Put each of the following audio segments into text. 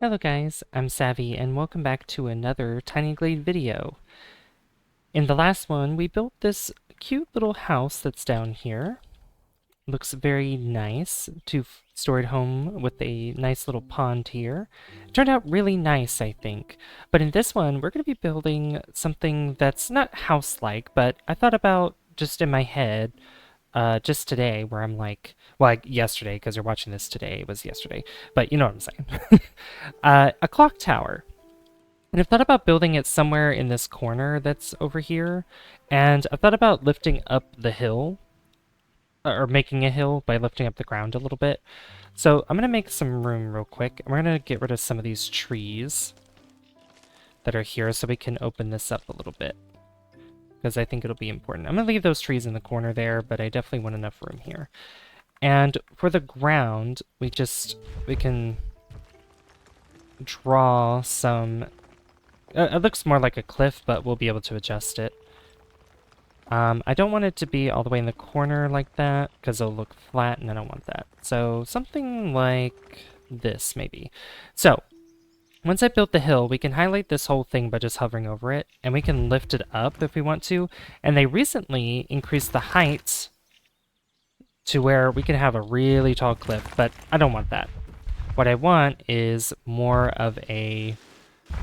Hello guys, I'm Savvy and welcome back to another Tiny Glade video. In the last one, we built this cute little house that's down here. Looks very nice. Two-storied home with a nice little pond here. It turned out really nice, I think. But in this one, we're going to be building something that's not house-like, but I thought about just in my head just today, where I'm like, well, yesterday, because you're watching this today, it was yesterday, but you know what I'm saying. A clock tower. And I've thought about building it somewhere in this corner that's over here, and I've thought about lifting up the hill, or making a hill by lifting up the ground a little bit. So I'm going to make some room real quick, and we're going to get rid of some of these trees that are here so we can open this up a little bit, because I think it'll be important. I'm going to leave those trees in the corner there, but I definitely want enough room here. And for the ground, we can draw some... it looks more like a cliff, but we'll be able to adjust it. I don't want it to be all the way in the corner like that, because it'll look flat, and I don't want that. So something like this, maybe. So, once I built the hill, we can highlight this whole thing by just hovering over it, and we can lift it up if we want to. And they recently increased the height to where we can have a really tall cliff, but I don't want that. What I want is more of a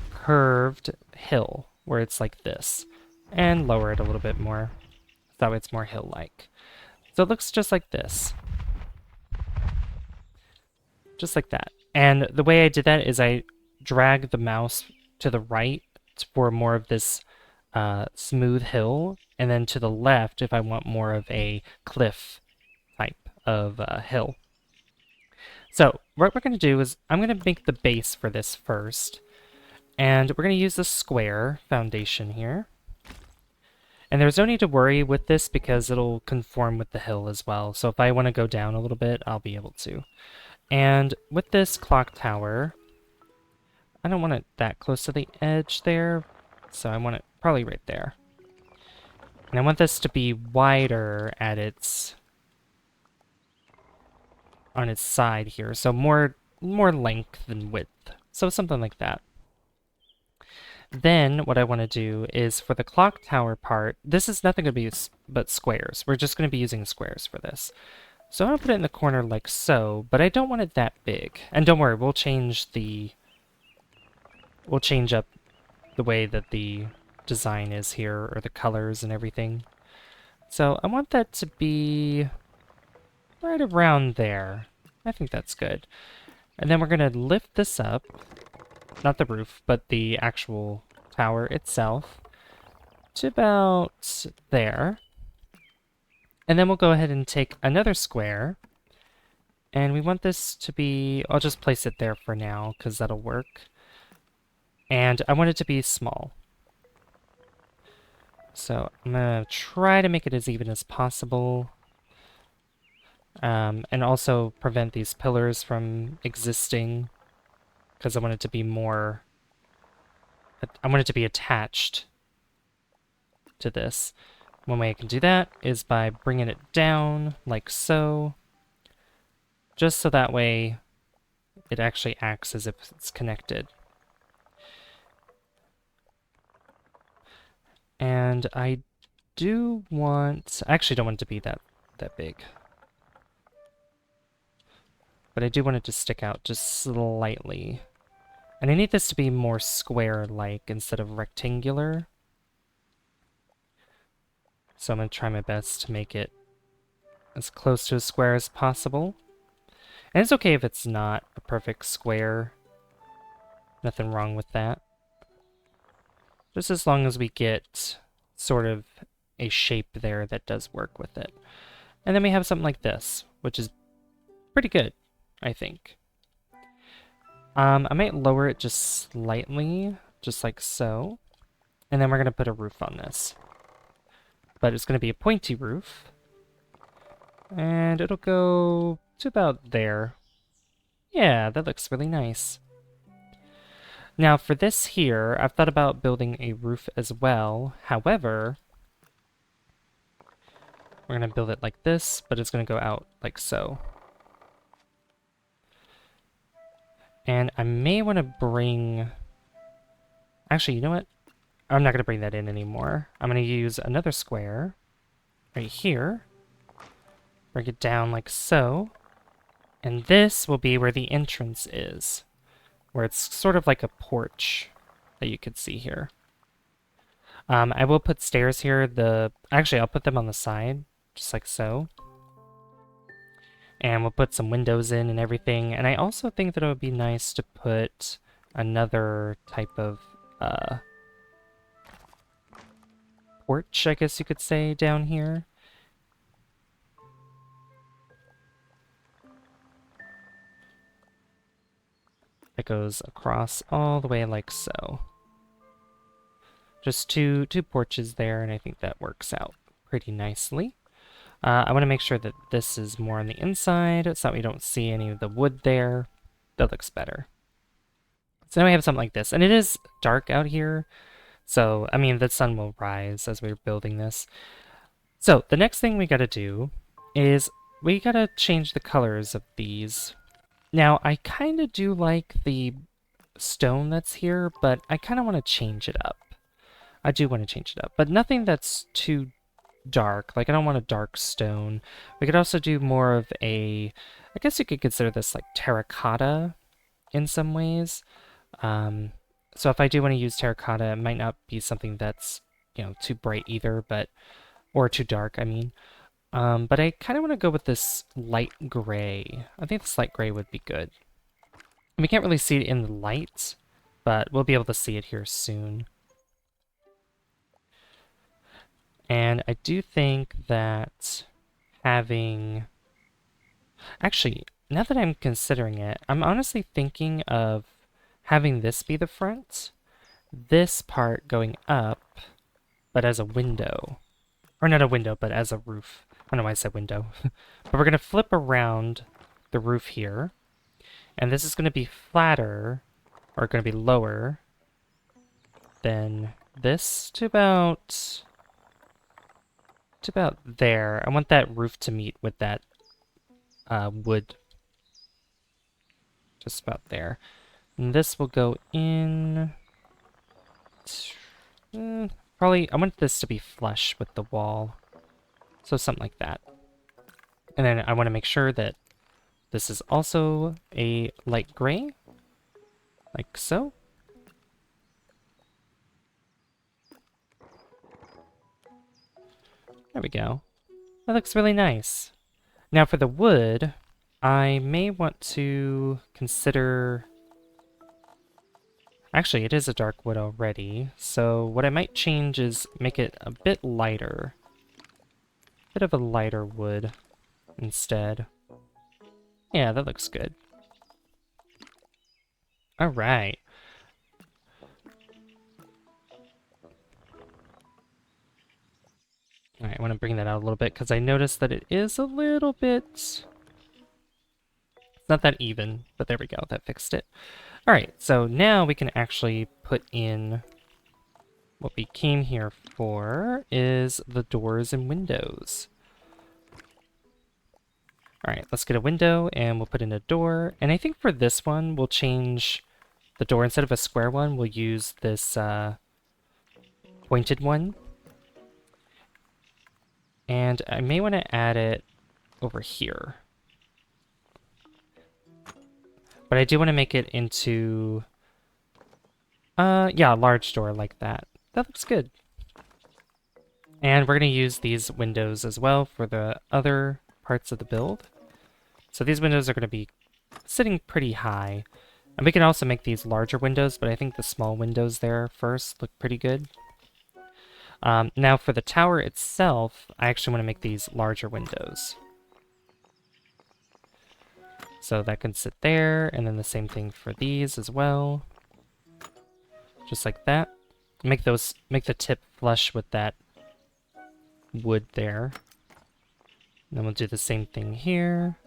curved hill where it's like this, and lower it a little bit more. That way it's more hill-like. So it looks just like this. Just like that. And the way I did that is I drag the mouse to the right for more of this smooth hill, and then to the left if I want more of a cliff type of hill. So what we're going to do is I'm going to make the base for this first. And we're going to use the square foundation here. And there's no need to worry with this because it'll conform with the hill as well. So if I want to go down a little bit, I'll be able to. And with this clock tower, I don't want it that close to the edge there. So I want it probably right there. And I want this to be wider at on its side here. So more length than width. So something like that. Then what I want to do is for the clock tower part, this is nothing going to be but squares. We're just going to be using squares for this. So I'm going to put it in the corner like so, but I don't want it that big. And don't worry, we'll change up the way that the design is here, or the colors and everything. So I want that to be right around there. I think that's good. And then we're going to lift this up. Not the roof, but the actual tower itself, to about there. And then we'll go ahead and take another square, and we want this to be, I'll just place it there for now, because that'll work. And I want it to be small. So I'm going to try to make it as even as possible. And also prevent these pillars from existing, because I want it to be more... I want it to be attached to this. One way I can do that is by bringing it down like so, just so that way it actually acts as if it's connected. And I actually don't want it to be that big. But I do want it to stick out just slightly. And I need this to be more square-like instead of rectangular. So I'm going to try my best to make it as close to a square as possible. And it's okay if it's not a perfect square. Nothing wrong with that. Just as long as we get sort of a shape there that does work with it. And then we have something like this, which is pretty good, I think. I might lower it just slightly, just like so. And then we're going to put a roof on this. But it's going to be a pointy roof. And it'll go to about there. Yeah, that looks really nice. Now for this here, I've thought about building a roof as well. However, we're going to build it like this, but it's going to go out like so. And I may want to bring... Actually, you know what? I'm not going to bring that in anymore. I'm going to use another square right here. Bring it down like so. And this will be where the entrance is, where it's sort of like a porch that you could see here. I will put stairs here. Actually, I'll put them on the side, just like so. And we'll put some windows in and everything. And I also think that it would be nice to put another type of porch, I guess you could say, down here. That goes across all the way like so. Just two porches there, and I think that works out pretty nicely. I want to make sure that this is more on the inside so that we don't see any of the wood there. That looks better. So now we have something like this, and it is dark out here, so, I mean, the sun will rise as we're building this. So, the next thing we gotta do is we gotta change the colors of these. Now, I kind of do like the stone that's here, but I kind of want to change it up. I do want to change it up, but nothing that's too dark. Like, I don't want a dark stone. We could also do more of I guess you could consider this like terracotta in some ways. So if I do want to use terracotta, it might not be something that's, too bright either, or too dark, I mean. But I kind of want to go with this light gray. I think this light gray would be good. We can't really see it in the light, but we'll be able to see it here soon. And I do think that having... Actually, now that I'm considering it, I'm honestly thinking of having this be the front, this part going up, but as a window. Or not a window, but as a roof. I don't know why I said window. But we're going to flip around the roof here, and this is going to be flatter, or going to be lower than this to about there. I want that roof to meet with that wood just about there. And this will go in... probably, I want this to be flush with the wall. So something like that. And then I want to make sure that this is also a light gray. Like so. There we go. That looks really nice. Now for the wood, I may want to consider... Actually, it is a dark wood already, so what I might change is make it a bit lighter. A bit of a lighter wood instead. Yeah, that looks good. Alright. Alright, I want to bring that out a little bit because I noticed that it is a little bit... It's not that even, but there we go, that fixed it. Alright, so now we can actually put in what we came here for is the doors and windows. Alright, let's get a window and we'll put in a door. And I think for this one, we'll change the door. Instead of a square one, we'll use this pointed one. And I may want to add it over here. But I do want to make it into, yeah, a large door like that. That looks good. And we're going to use these windows as well for the other parts of the build. So these windows are going to be sitting pretty high. And we can also make these larger windows, but I think the small windows there first look pretty good. Now for the tower itself, I actually want to make these larger windows. So that can sit there, and then the same thing for these as well. Just like that. Make the tip flush with that wood there. And then we'll do the same thing here.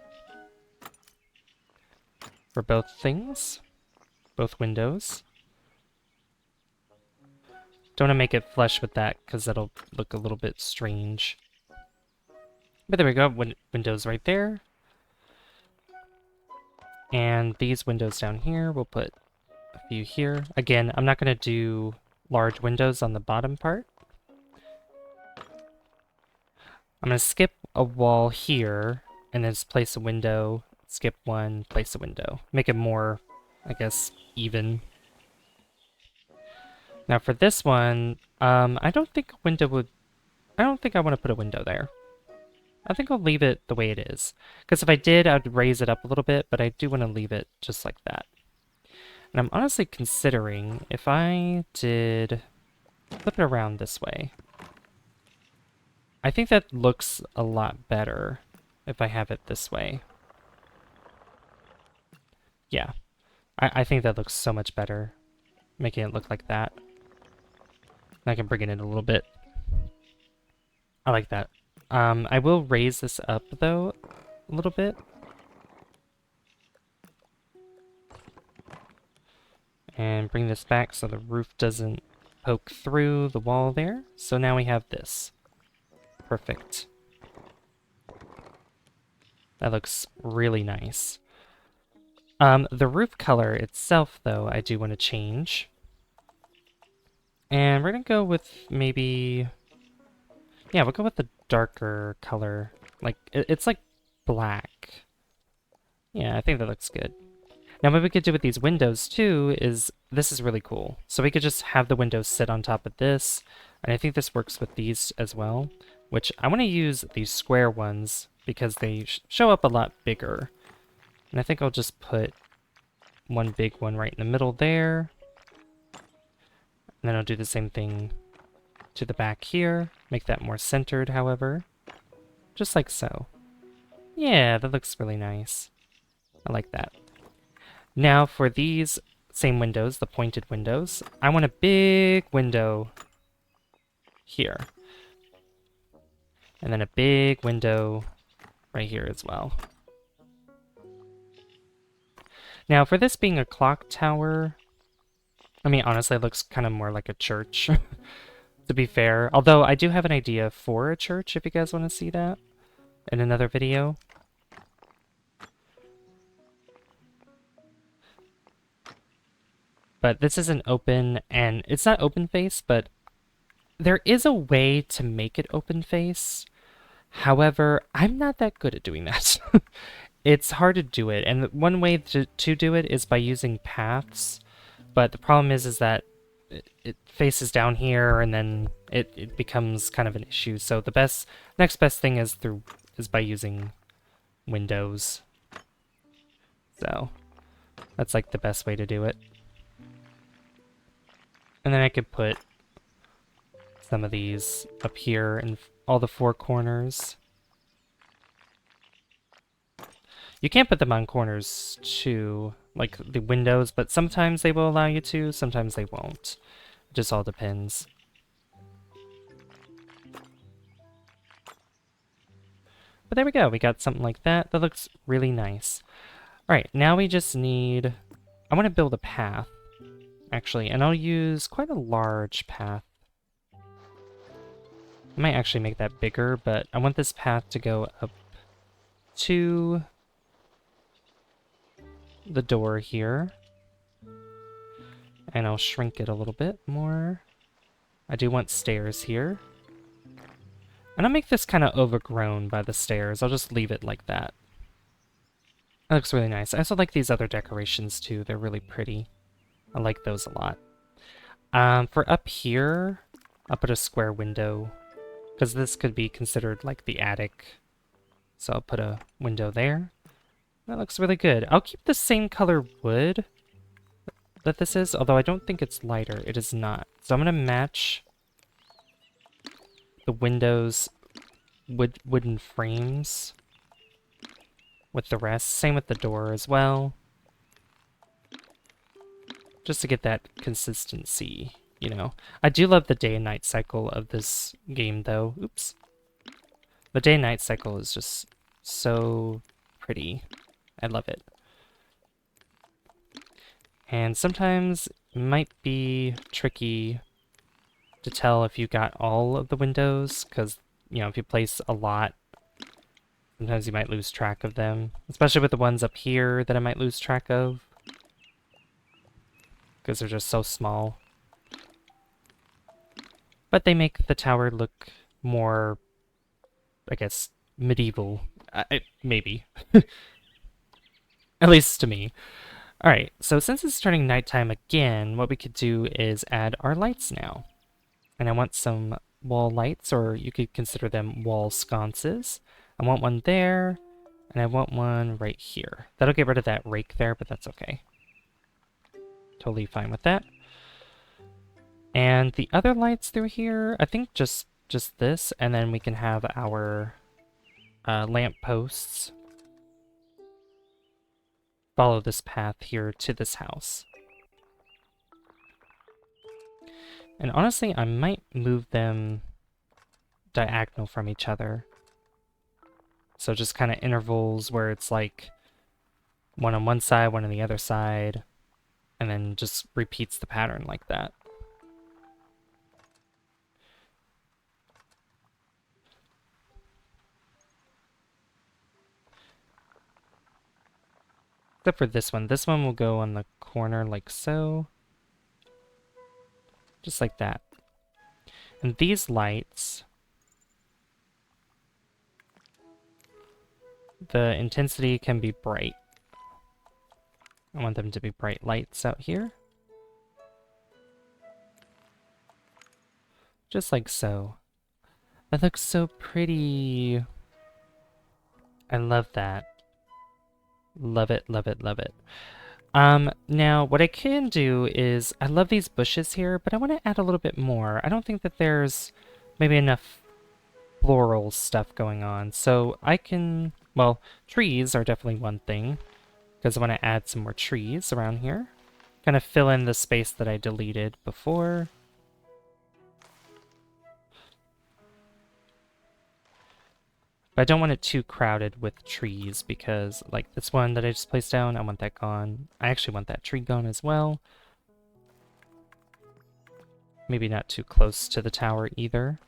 For both things. Both windows. Don't want to make it flush with that, because that'll look a little bit strange. But there we go, windows right there. And these windows down here, we'll put a few here. Again, I'm not going to do large windows on the bottom part. I'm going to skip a wall here, and then just place a window, skip one, place a window. Make it more, I guess, even. Now for this one, I don't think a window would... I don't think I want to put a window there. I think I'll leave it the way it is. Because if I did, I'd raise it up a little bit, but I do want to leave it just like that. And I'm honestly considering if I did flip it around this way. I think that looks a lot better if I have it this way. Yeah, I think that looks so much better, making it look like that. I can bring it in a little bit. I like that. I will raise this up, though, a little bit. And bring this back so the roof doesn't poke through the wall there. So now we have this. Perfect. That looks really nice. The roof color itself, though, I do want to change. And we're going to go with maybe... Yeah, we'll go with the darker color. Like, it's like black. Yeah, I think that looks good. Now, what we could do with these windows, too, is... This is really cool. So we could just have the windows sit on top of this. And I think this works with these as well. Which, I want to use these square ones because they show up a lot bigger. And I think I'll just put one big one right in the middle there. And then I'll do the same thing to the back here. Make that more centered, however. Just like so. Yeah, that looks really nice. I like that. Now for these same windows, the pointed windows, I want a big window here. And then a big window right here as well. Now for this being a clock tower, I mean, honestly, it looks kind of more like a church, to be fair. Although I do have an idea for a church if you guys want to see that in another video. But this isn't open, and it's not open face, but there is a way to make it open face. However, I'm not that good at doing that. It's hard to do it, and one way to do it is by using paths. But the problem is that it faces down here, and then it becomes kind of an issue. So the next best thing is by using windows. So that's like the best way to do it. And then I could put some of these up here in all the four corners. You can't put them on corners too, like the windows, but sometimes they will allow you to, sometimes they won't. It just all depends. But there we go, we got something like that. That looks really nice. Alright, now we just need... I want to build a path, actually, and I'll use quite a large path. I might actually make that bigger, but I want this path to go up to the door here. And I'll shrink it a little bit more. I do want stairs here. And I'll make this kind of overgrown by the stairs. I'll just leave it like that. That looks really nice. I also like these other decorations too. They're really pretty. I like those a lot. For up here, I'll put a square window, because this could be considered like the attic. So I'll put a window there. That looks really good. I'll keep the same color wood that this is, although I don't think it's lighter. It is not. So I'm going to match the windows wooden frames with the rest. Same with the door as well. Just to get that consistency, you know. I do love the day and night cycle of this game, though. Oops. The day and night cycle is just so pretty. I love it. And sometimes it might be tricky to tell if you got all of the windows, because, you know, if you place a lot Sometimes you might lose track of them, especially with the ones up here that I might lose track of, because they're just so small. But they make the tower look more, I guess, medieval. Maybe. At least to me. Alright, so since it's turning nighttime again, what we could do is add our lights now. And I want some wall lights, or you could consider them wall sconces. I want one there, and I want one right here. That'll get rid of that rake there, but that's okay. Totally fine with that. And the other lights through here, I think just this, and then we can have our lamp posts follow this path here to this house. And honestly, I might move them diagonal from each other. So just kind of intervals where it's like one on one side, one on the other side, and then just repeats the pattern like that. Except for this one. This one will go on the corner like so. Just like that. And these lights, the intensity can be bright. I want them to be bright lights out here. Just like so. That looks so pretty. I love that. Love it, love it, love it. Now, what I can do is, I love these bushes here, but I want to add a little bit more. I don't think that there's maybe enough floral stuff going on. So I can, well, trees are definitely one thing, because I want to add some more trees around here. Kind of fill in the space that I deleted before. But I don't want it too crowded with trees because, like this one that I just placed down, I want that gone. I actually want that tree gone as well. Maybe not too close to the tower either.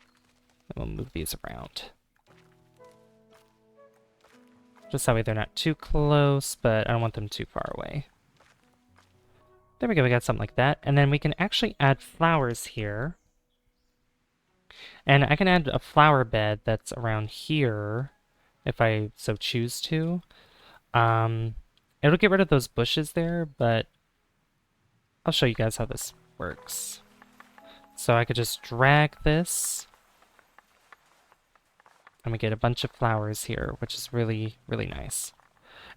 And we'll move these around. Just that way they're not too close, but I don't want them too far away. There we go, we got something like that. And then we can actually add flowers here. And I can add a flower bed that's around here, if I so choose to. It'll get rid of those bushes there, but I'll show you guys how this works. So I could just drag this, and we get a bunch of flowers here, which is really, really nice.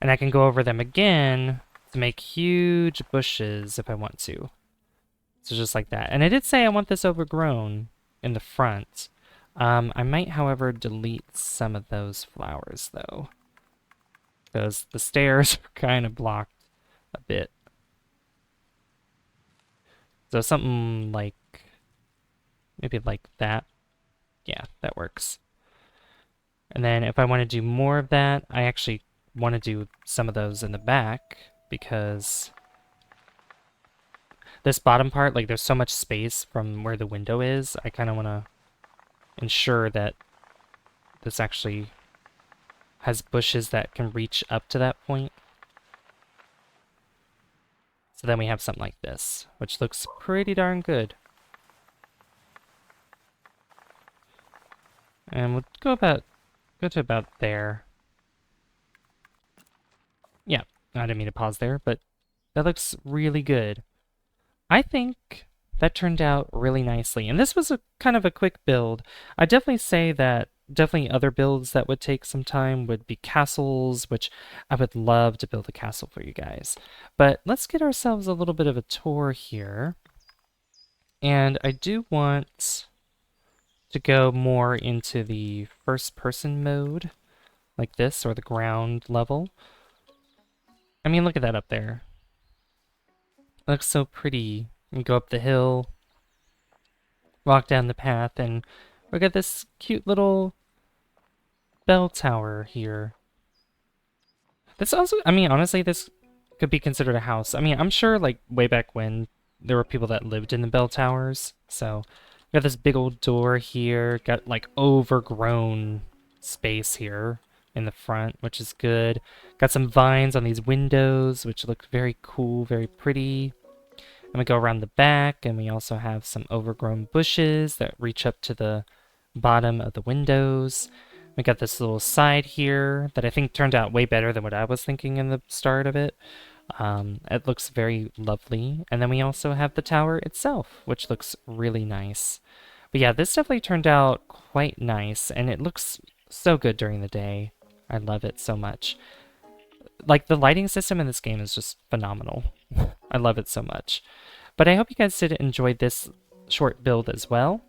And I can go over them again to make huge bushes if I want to. So just like that. And I did say I want this overgrown in the front. I might, however, delete some of those flowers, though, because the stairs are kind of blocked a bit. So something like, maybe like that. Yeah, that works. And then if I want to do more of that, I actually want to do some of those in the back, because this bottom part, like there's so much space from where the window is, I kind of want to ensure that this actually has bushes that can reach up to that point. So then we have something like this, which looks pretty darn good. And we'll go to about there. Yeah, I didn't mean to pause there, but that looks really good. I think that turned out really nicely. And this was a kind of a quick build. I definitely say that definitely other builds that would take some time would be castles, which I would love to build a castle for you guys. But let's get ourselves a little bit of a tour here. And I do want to go more into the first person mode, like this, or the ground level. I mean, look at that up there. It looks so pretty. You go up the hill, walk down the path, and we got this cute little bell tower here. This also, I mean, honestly, this could be considered a house. I mean, I'm sure, like, way back when, there were people that lived in the bell towers. So, got this big old door here, got, like, overgrown space here, in the front, which is good. Got some vines on these windows, which look very cool, very pretty. And we go around the back, and we also have some overgrown bushes that reach up to the bottom of the windows. We got this little side here that I think turned out way better than what I was thinking in the start of it. It looks very lovely. And then we also have the tower itself, which looks really nice. But yeah, this definitely turned out quite nice, and it looks so good during the day. I love it so much. Like, the lighting system in this game is just phenomenal. I love it so much. But I hope you guys did enjoy this short build as well.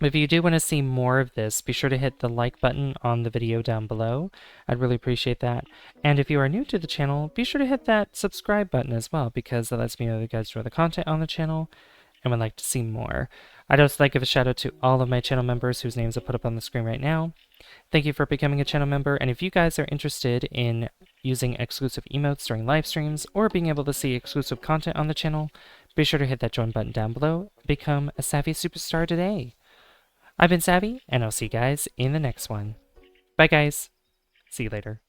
If you do want to see more of this, be sure to hit the like button on the video down below. I'd really appreciate that. And if you are new to the channel, be sure to hit that subscribe button as well, because that lets me know that you guys enjoy the content on the channel and would like to see more. I'd also like to give a shout out to all of my channel members whose names I put up on the screen right now. Thank you for becoming a channel member, and if you guys are interested in using exclusive emotes during live streams or being able to see exclusive content on the channel, be sure to hit that join button down below. Become a Savvy Superstar today. I've been Savvy, and I'll see you guys in the next one. Bye guys. See you later.